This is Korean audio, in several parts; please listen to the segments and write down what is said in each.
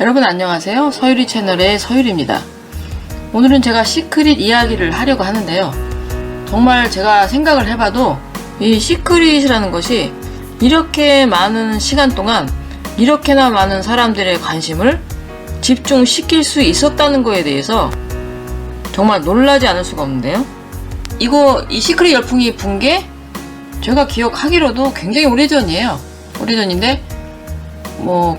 여러분 안녕하세요. 서유리 채널의 서유리입니다. 오늘은 제가 시크릿 이야기를 하려고 하는데요. 정말 제가 생각을 해봐도 이 시크릿이라는 것이 이렇게 많은 시간 동안 이렇게나 많은 사람들의 관심을 집중시킬 수 있었다는 거에 대해서 정말 놀라지 않을 수가 없는데요. 이 시크릿 열풍이 분 게 제가 기억하기로도 굉장히 오래전이에요. 오래전인데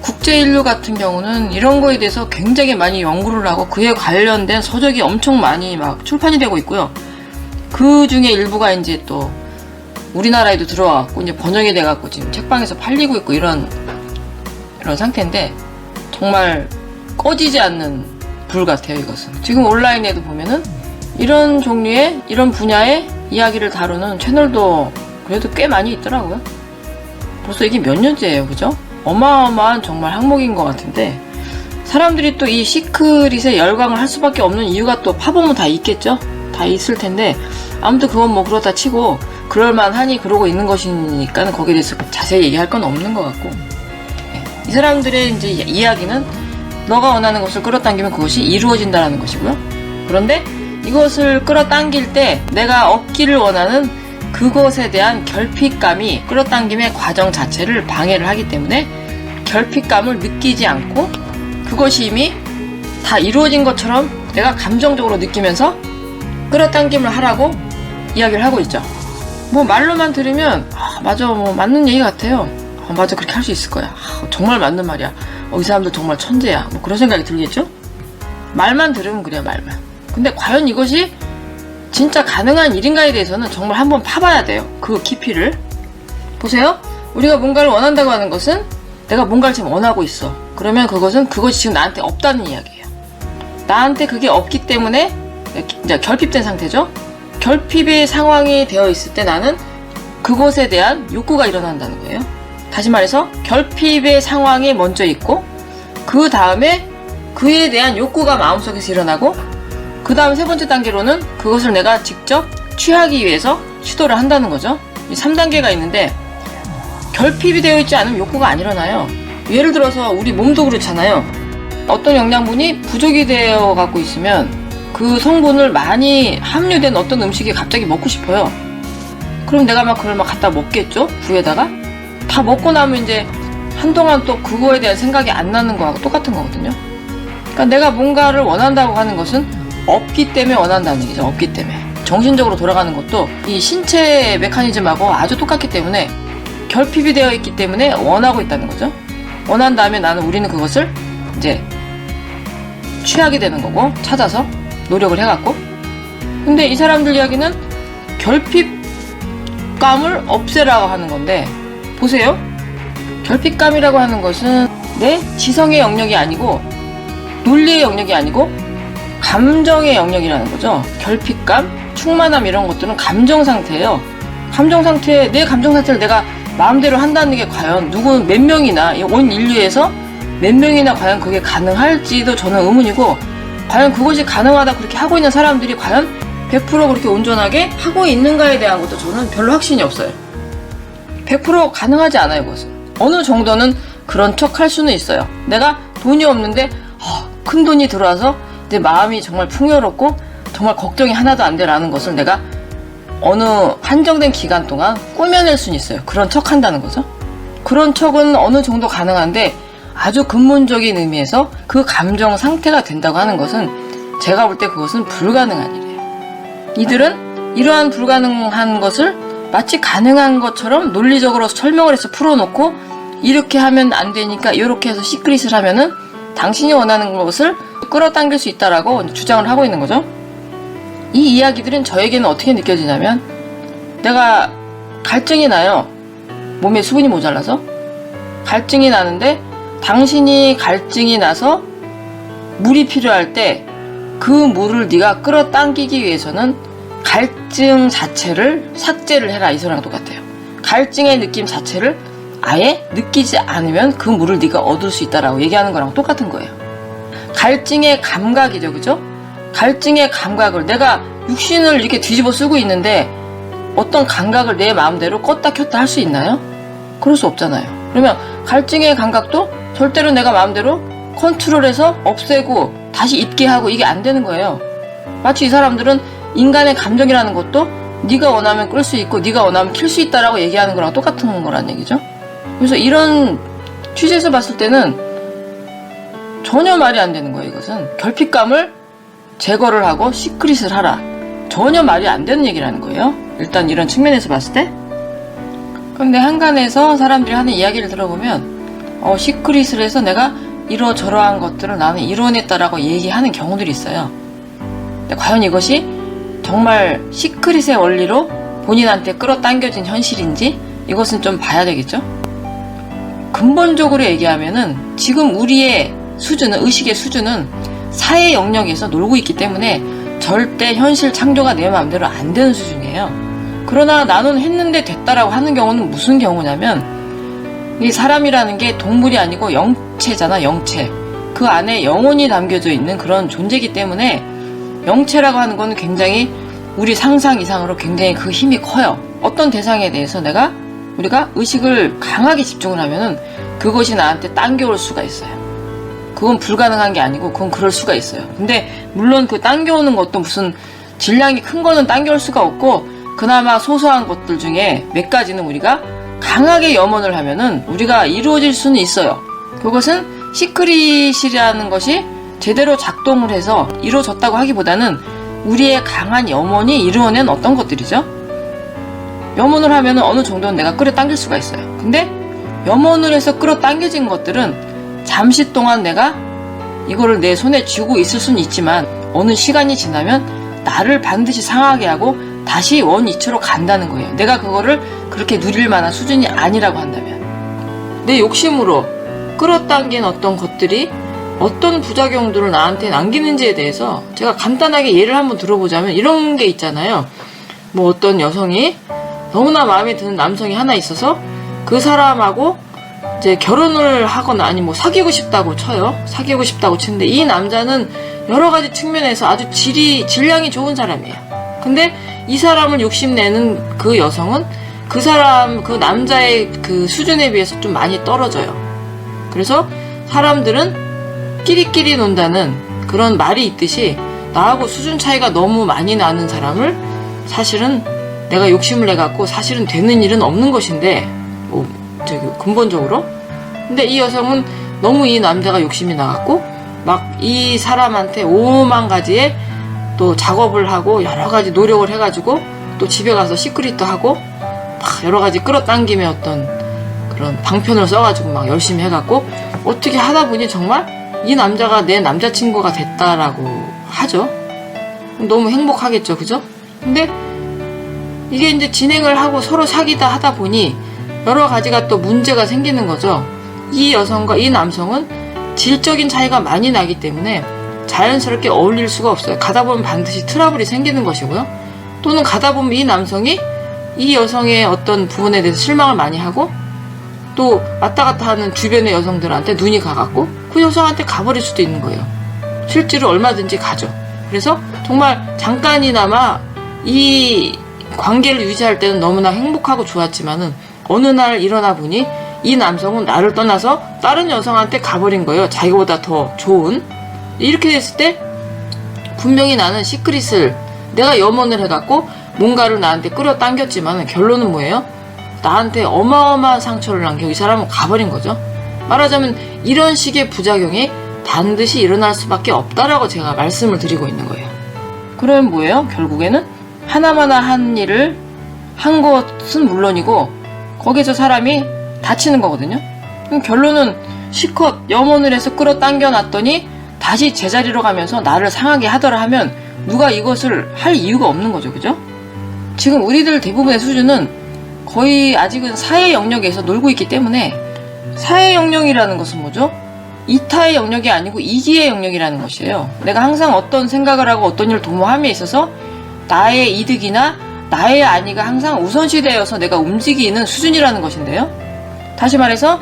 국제인류 같은 경우는 이런 거에 대해서 굉장히 많이 연구를 하고 그에 관련된 서적이 엄청 많이 막 출판이 되고 있고요. 그 중에 일부가 이제 또 우리나라에도 들어와갖고 이제 번역이 돼갖고 지금 책방에서 팔리고 있고 이런 상태인데 정말 꺼지지 않는 불 같아요, 이것은. 지금 온라인에도 보면은 이런 종류의, 이런 분야의 이야기를 다루는 채널도 그래도 꽤 많이 있더라고요. 벌써 이게 몇 년째예요, 그죠? 어마어마한 정말 항목인 것 같은데 사람들이 또 이 시크릿에 열광을 할 수밖에 없는 이유가 또 파보면 다 있겠죠? 다 있을 텐데 아무튼 그건 그렇다 치고 그럴만하니 그러고 있는 것이니까 거기에 대해서 자세히 얘기할 건 없는 것 같고, 이 사람들의 이제 이야기는 너가 원하는 것을 끌어당기면 그것이 이루어진다라는 것이고요. 그런데 이것을 끌어당길 때 내가 얻기를 원하는 그것에 대한 결핍감이 끌어당김의 과정 자체를 방해를 하기 때문에 결핍감을 느끼지 않고 그것이 이미 다 이루어진 것처럼 내가 감정적으로 느끼면서 끌어당김을 하라고 이야기를 하고 있죠. 말로만 들으면 맞아, 맞는 얘기 같아요. 맞아, 그렇게 할 수 있을 거야. 정말 맞는 말이야. 이 사람들 정말 천재야. 그런 생각이 들겠죠? 말만 들으면 그래요, 말만. 근데 과연 이것이 진짜 가능한 일인가에 대해서는 정말 한번 파봐야 돼요. 그 깊이를. 보세요. 우리가 뭔가를 원한다고 하는 것은 내가 뭔가를 지금 원하고 있어. 그러면 그것이 지금 나한테 없다는 이야기예요. 나한테 그게 없기 때문에 이제 결핍된 상태죠. 결핍의 상황이 되어 있을 때 나는 그것에 대한 욕구가 일어난다는 거예요. 다시 말해서 결핍의 상황이 먼저 있고 그 다음에 그에 대한 욕구가 마음속에서 일어나고 그 다음 세 번째 단계로는 그것을 내가 직접 취하기 위해서 시도를 한다는 거죠. 이 3단계가 있는데 결핍이 되어 있지 않으면 욕구가 안 일어나요. 예를 들어서 우리 몸도 그렇잖아요. 어떤 영양분이 부족이 되어 갖고 있으면 그 성분을 많이 함유된 어떤 음식이 갑자기 먹고 싶어요. 그럼 내가 그걸 갖다 먹겠죠? 부에다가 다 먹고 나면 이제 한동안 또 그거에 대한 생각이 안 나는 거하고 똑같은 거거든요. 그러니까 내가 뭔가를 원한다고 하는 것은 없기 때문에 원한다는 얘기죠. 없기 때문에. 정신적으로 돌아가는 것도 이 신체 메커니즘하고 아주 똑같기 때문에 결핍이 되어 있기 때문에 원하고 있다는 거죠. 원한 다음에 우리는 그것을 이제 취하게 되는 거고, 찾아서 노력을 해갖고. 근데 이 사람들 이야기는 결핍감을 없애라고 하는 건데, 보세요. 결핍감이라고 하는 것은 내 지성의 영역이 아니고 논리의 영역이 아니고 감정의 영역이라는 거죠. 결핍감, 충만함 이런 것들은 감정 상태예요. 내 감정 상태를 내가 마음대로 한다는 게 과연 몇 명이나, 온 인류에서 몇 명이나 과연 그게 가능할지도 저는 의문이고, 과연 그것이 가능하다 그렇게 하고 있는 사람들이 과연 100% 그렇게 온전하게 하고 있는가에 대한 것도 저는 별로 확신이 없어요. 100% 가능하지 않아요, 그것은. 어느 정도는 그런 척 할 수는 있어요. 내가 돈이 없는데 큰 돈이 들어와서 내 마음이 정말 풍요롭고 정말 걱정이 하나도 안 되라는 것을 내가 어느 한정된 기간 동안 꾸며낼 수는 있어요. 그런 척 한다는 거죠. 그런 척은 어느 정도 가능한데 아주 근본적인 의미에서 그 감정 상태가 된다고 하는 것은 제가 볼 때 그것은 불가능한 일이에요. 이들은 이러한 불가능한 것을 마치 가능한 것처럼 논리적으로 설명을 해서 풀어놓고 이렇게 하면 안 되니까 이렇게 해서 시크릿을 하면은 당신이 원하는 것을 끌어당길 수 있다라고 주장을 하고 있는 거죠. 이 이야기들은 저에게는 어떻게 느껴지냐면, 내가 갈증이 나요. 몸에 수분이 모자라서 갈증이 나는데 당신이 갈증이 나서 물이 필요할 때 그 물을 네가 끌어당기기 위해서는 갈증 자체를 삭제를 해라, 이 소리랑 똑같아요. 갈증의 느낌 자체를 아예 느끼지 않으면 그 물을 네가 얻을 수 있다라고 얘기하는 거랑 똑같은 거예요. 갈증의 감각이죠, 그죠? 갈증의 감각을, 내가 육신을 이렇게 뒤집어 쓰고 있는데 어떤 감각을 내 마음대로 껐다 켰다 할 수 있나요? 그럴 수 없잖아요. 그러면 갈증의 감각도 절대로 내가 마음대로 컨트롤해서 없애고 다시 잊게 하고 이게 안 되는 거예요. 마치 이 사람들은 인간의 감정이라는 것도 네가 원하면 끌 수 있고 네가 원하면 킬 수 있다라고 얘기하는 거랑 똑같은 거란 얘기죠. 그래서 이런 취지에서 봤을 때는 전혀 말이 안 되는 거예요. 이것은 결핍감을 제거를 하고 시크릿을 하라. 전혀 말이 안 되는 얘기라는 거예요. 일단 이런 측면에서 봤을 때. 그런데 한간에서 사람들이 하는 이야기를 들어보면 시크릿을 해서 내가 이러저러한 것들을 나는 이뤄냈다라고 얘기하는 경우들이 있어요. 근데 과연 이것이 정말 시크릿의 원리로 본인한테 끌어당겨진 현실인지 이것은 좀 봐야 되겠죠. 근본적으로 얘기하면은 지금 우리의 수준은, 의식의 수준은 사회 영역에서 놀고 있기 때문에 절대 현실 창조가 내 마음대로 안 되는 수준이에요. 그러나 나는 했는데 됐다라고 하는 경우는 무슨 경우냐면 이 사람이라는 게 동물이 아니고 영체잖아. 영체. 그 안에 영혼이 담겨져 있는 그런 존재이기 때문에 영체라고 하는 건 굉장히 우리 상상 이상으로 굉장히 그 힘이 커요. 어떤 대상에 대해서 우리가 의식을 강하게 집중을 하면은 그것이 나한테 당겨올 수가 있어요. 그건 불가능한 게 아니고 그건 그럴 수가 있어요. 근데 물론 그 당겨오는 것도 무슨 질량이 큰 거는 당겨올 수가 없고 그나마 소소한 것들 중에 몇 가지는 우리가 강하게 염원을 하면은 우리가 이루어질 수는 있어요. 그것은 시크릿이라는 것이 제대로 작동을 해서 이루어졌다고 하기보다는 우리의 강한 염원이 이루어낸 어떤 것들이죠. 염원을 하면은 어느 정도는 내가 끌어당길 수가 있어요. 근데 염원을 해서 끌어당겨진 것들은 잠시 동안 내가 이거를 내 손에 쥐고 있을 수는 있지만 어느 시간이 지나면 나를 반드시 상하게 하고 다시 원위치로 간다는 거예요. 내가 그거를 그렇게 누릴 만한 수준이 아니라고 한다면. 내 욕심으로 끌어당긴 어떤 것들이 어떤 부작용들을 나한테 남기는지에 대해서 제가 간단하게 예를 한번 들어보자면 이런 게 있잖아요. 뭐 어떤 여성이 너무나 마음에 드는 남성이 하나 있어서 그 사람하고 이제 결혼을 하거나 아니 뭐 사귀고 싶다고 쳐요. 사귀고 싶다고 치는데 이 남자는 여러 가지 측면에서 아주 질량이 좋은 사람이에요. 근데 이 사람을 욕심내는 그 여성은 그 남자의 그 수준에 비해서 좀 많이 떨어져요. 그래서 사람들은 끼리끼리 논다는 그런 말이 있듯이 나하고 수준 차이가 너무 많이 나는 사람을 사실은 내가 욕심을 내갖고 사실은 되는 일은 없는 것인데 근본적으로 근데 이 여성은 너무 이 남자가 욕심이 나갖고 막 이 사람한테 오만 가지의 또 작업을 하고 여러 가지 노력을 해가지고 또 집에 가서 시크릿도 하고 막 여러 가지 끌어당김의 어떤 그런 방편을 써가지고 막 열심히 해갖고 어떻게 하다 보니 정말 이 남자가 내 남자친구가 됐다라고 하죠. 너무 행복하겠죠, 그죠? 근데 이게 이제 진행을 하고 서로 사귀다 하다 보니 여러 가지가 또 문제가 생기는 거죠. 이 여성과 이 남성은 질적인 차이가 많이 나기 때문에 자연스럽게 어울릴 수가 없어요. 가다 보면 반드시 트러블이 생기는 것이고요. 또는 가다 보면 이 남성이 이 여성의 어떤 부분에 대해서 실망을 많이 하고 또 왔다 갔다 하는 주변의 여성들한테 눈이 가갖고 그 여성한테 가버릴 수도 있는 거예요. 실제로 얼마든지 가죠. 그래서 정말 잠깐이나마 이 관계를 유지할 때는 너무나 행복하고 좋았지만은 어느 날 일어나 보니 이 남성은 나를 떠나서 다른 여성한테 가버린 거예요. 자기보다 더 좋은. 이렇게 됐을 때 분명히 나는 시크릿을 내가 염원을 해갖고 뭔가를 나한테 끌어당겼지만 결론은 뭐예요? 나한테 어마어마한 상처를 남기고 이 사람은 가버린 거죠. 말하자면 이런 식의 부작용이 반드시 일어날 수밖에 없다라고 제가 말씀을 드리고 있는 거예요. 그러면 뭐예요? 결국에는 하나마나 한 일을 한 것은 물론이고 거기서 사람이 다치는 거거든요. 그럼 결론은 실컷 염원을 해서 끌어당겨 놨더니 다시 제자리로 가면서 나를 상하게 하더라 하면 누가 이것을 할 이유가 없는 거죠. 그죠? 지금 우리들 대부분의 수준은 거의 아직은 사회 영역에서 놀고 있기 때문에 사회 영역이라는 것은 뭐죠? 이타의 영역이 아니고 이기의 영역이라는 것이에요. 내가 항상 어떤 생각을 하고 어떤 일을 도모함에 있어서 나의 이득이나 나의 안위가 항상 우선시되어서 내가 움직이는 수준이라는 것인데요. 다시 말해서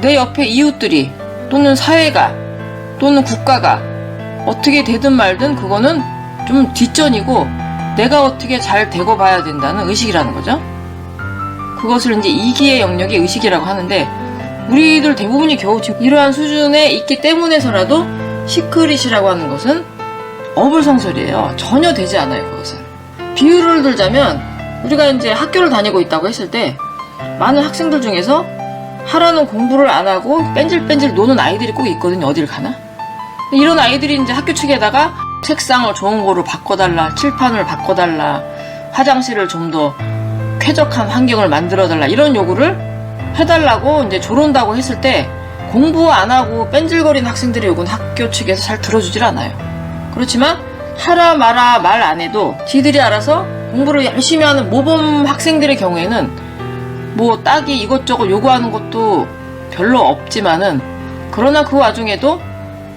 내 옆에 이웃들이 또는 사회가 또는 국가가 어떻게 되든 말든 그거는 좀 뒷전이고 내가 어떻게 잘 되고 봐야 된다는 의식이라는 거죠. 그것을 이제 이기의 영역의 의식이라고 하는데 우리들 대부분이 겨우 지금 이러한 수준에 있기 때문에서라도 시크릿이라고 하는 것은 어불성설이에요. 전혀 되지 않아요. 그것은. 비유를 들자면 우리가 이제 학교를 다니고 있다고 했을 때 많은 학생들 중에서 하라는 공부를 안 하고 뺀질뺀질 노는 아이들이 꼭 있거든요. 어딜 가나? 이런 아이들이 이제 학교 측에다가 책상을 좋은 거로 바꿔달라, 칠판을 바꿔달라, 화장실을 좀 더 쾌적한 환경을 만들어달라, 이런 요구를 해달라고 이제 조른다고 했을 때 공부 안 하고 뺀질거리는 학생들의 요구는 학교 측에서 잘 들어주질 않아요. 그렇지만 하라 마라 말 안 해도 지들이 알아서 공부를 열심히 하는 모범 학생들의 경우에는 뭐 딱히 이것저것 요구하는 것도 별로 없지만은, 그러나 그 와중에도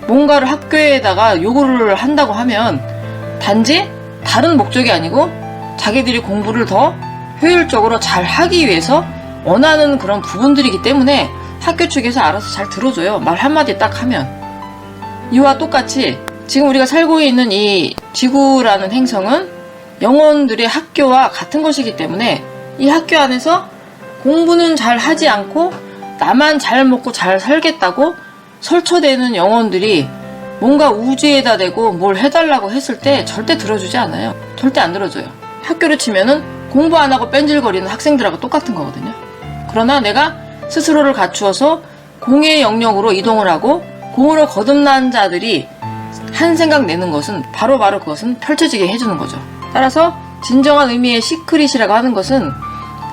뭔가를 학교에다가 요구를 한다고 하면 단지 다른 목적이 아니고 자기들이 공부를 더 효율적으로 잘 하기 위해서 원하는 그런 부분들이기 때문에 학교 측에서 알아서 잘 들어줘요. 말 한마디 딱 하면. 이와 똑같이 지금 우리가 살고 있는 이 지구라는 행성은 영혼들의 학교와 같은 것이기 때문에 이 학교 안에서 공부는 잘 하지 않고 나만 잘 먹고 잘 살겠다고 설쳐대는 영혼들이 뭔가 우주에다 대고 뭘 해달라고 했을 때 절대 들어주지 않아요. 절대 안 들어줘요. 학교를 치면은 공부 안 하고 뺀질거리는 학생들하고 똑같은 거거든요. 그러나 내가 스스로를 갖추어서 공의 영역으로 이동을 하고 공으로 거듭난 자들이 한 생각 내는 것은 바로 그것은 펼쳐지게 해주는 거죠. 따라서 진정한 의미의 시크릿이라고 하는 것은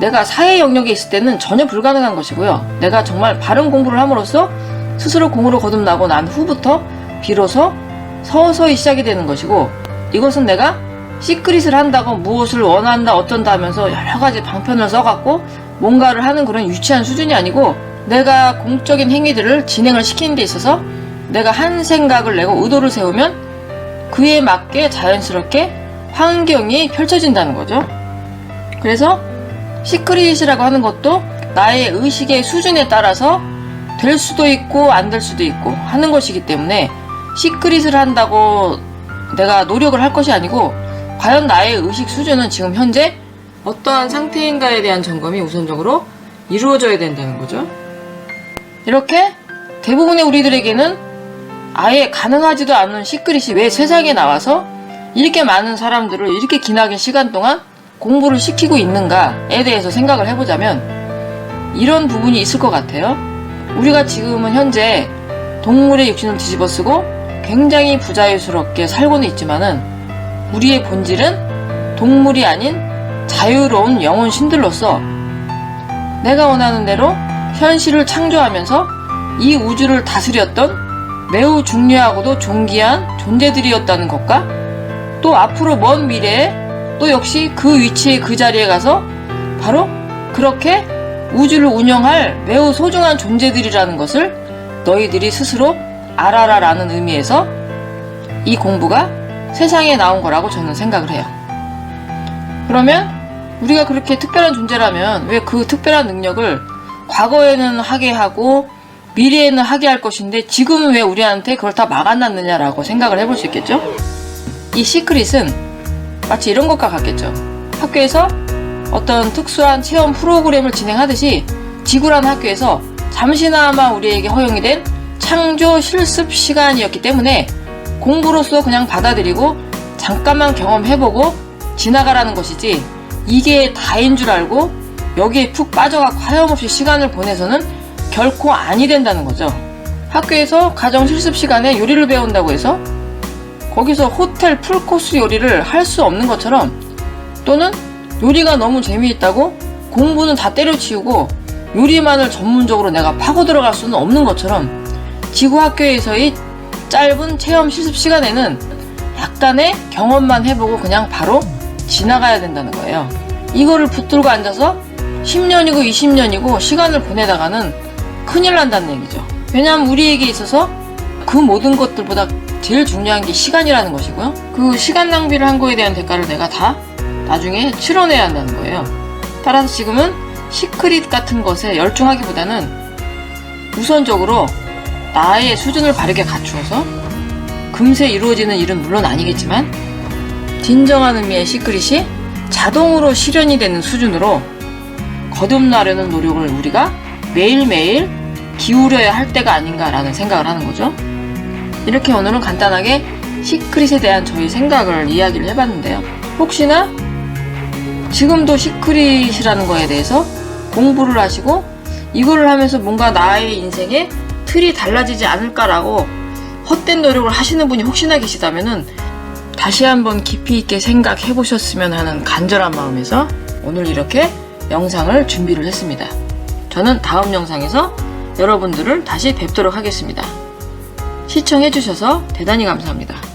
내가 사회 영역에 있을 때는 전혀 불가능한 것이고요. 내가 정말 바른 공부를 함으로써 스스로 공으로 거듭나고 난 후부터 비로소 서서히 시작이 되는 것이고, 이것은 내가 시크릿을 한다고 무엇을 원한다 어쩐다 하면서 여러 가지 방편을 써갖고 뭔가를 하는 그런 유치한 수준이 아니고, 내가 공적인 행위들을 진행을 시키는 데 있어서 내가 한 생각을 내고 의도를 세우면 그에 맞게 자연스럽게 환경이 펼쳐진다는 거죠. 그래서 시크릿이라고 하는 것도 나의 의식의 수준에 따라서 될 수도 있고 안 될 수도 있고 하는 것이기 때문에 시크릿을 한다고 내가 노력을 할 것이 아니고, 과연 나의 의식 수준은 지금 현재 어떠한 상태인가에 대한 점검이 우선적으로 이루어져야 된다는 거죠. 이렇게 대부분의 우리들에게는 아예 가능하지도 않은 시크릿이 왜 세상에 나와서 이렇게 많은 사람들을 이렇게 기나긴 시간 동안 공부를 시키고 있는가에 대해서 생각을 해보자면 이런 부분이 있을 것 같아요. 우리가 지금은 현재 동물의 육신을 뒤집어쓰고 굉장히 부자유스럽게 살고는 있지만은 우리의 본질은 동물이 아닌 자유로운 영혼 신들로서 내가 원하는 대로 현실을 창조하면서 이 우주를 다스렸던 매우 중요하고도 존귀한 존재들이었다는 것과, 또 앞으로 먼 미래에 또 역시 그 위치에 그 자리에 가서 바로 그렇게 우주를 운영할 매우 소중한 존재들이라는 것을 너희들이 스스로 알아라 라는 의미에서 이 공부가 세상에 나온 거라고 저는 생각을 해요. 그러면 우리가 그렇게 특별한 존재라면 왜 그 특별한 능력을 과거에는 하게 하고 미래에는 하게 할 것인데 지금은 왜 우리한테 그걸 다 막아놨느냐라고 생각을 해볼 수 있겠죠? 이 시크릿은 마치 이런 것과 같겠죠. 학교에서 어떤 특수한 체험 프로그램을 진행하듯이 지구라는 학교에서 잠시나마 우리에게 허용이 된 창조 실습 시간이었기 때문에 공부로서 그냥 받아들이고 잠깐만 경험해보고 지나가라는 것이지, 이게 다인 줄 알고 여기에 푹 빠져갖고 하염없이 시간을 보내서는 결코 아니 된다는 거죠. 학교에서 가정 실습 시간에 요리를 배운다고 해서 거기서 호텔 풀코스 요리를 할 수 없는 것처럼, 또는 요리가 너무 재미있다고 공부는 다 때려치우고 요리만을 전문적으로 내가 파고 들어갈 수는 없는 것처럼, 지구 학교에서의 짧은 체험 실습 시간에는 약간의 경험만 해보고 그냥 바로 지나가야 된다는 거예요. 이거를 붙들고 앉아서 10년이고 20년이고 시간을 보내다가는 큰일 난다는 얘기죠. 왜냐하면 우리에게 있어서 그 모든 것들보다 제일 중요한 게 시간이라는 것이고요. 그 시간 낭비를 한 거에 대한 대가를 내가 다 나중에 치러내야 한다는 거예요. 따라서 지금은 시크릿 같은 것에 열중하기보다는 우선적으로 나의 수준을 바르게 갖추어서 금세 이루어지는 일은 물론 아니겠지만 진정한 의미의 시크릿이 자동으로 실현이 되는 수준으로 거듭나려는 노력을 우리가 매일매일 기울여야 할 때가 아닌가라는 생각을 하는 거죠. 이렇게 오늘은 간단하게 시크릿에 대한 저희 생각을 이야기를 해봤는데요. 혹시나 지금도 시크릿이라는 거에 대해서 공부를 하시고 이거를 하면서 뭔가 나의 인생에 틀이 달라지지 않을까라고 헛된 노력을 하시는 분이 혹시나 계시다면은 다시 한번 깊이 있게 생각해 보셨으면 하는 간절한 마음에서 오늘 이렇게 영상을 준비를 했습니다. 저는 다음 영상에서 여러분들을 다시 뵙도록 하겠습니다. 시청해 주셔서 대단히 감사합니다.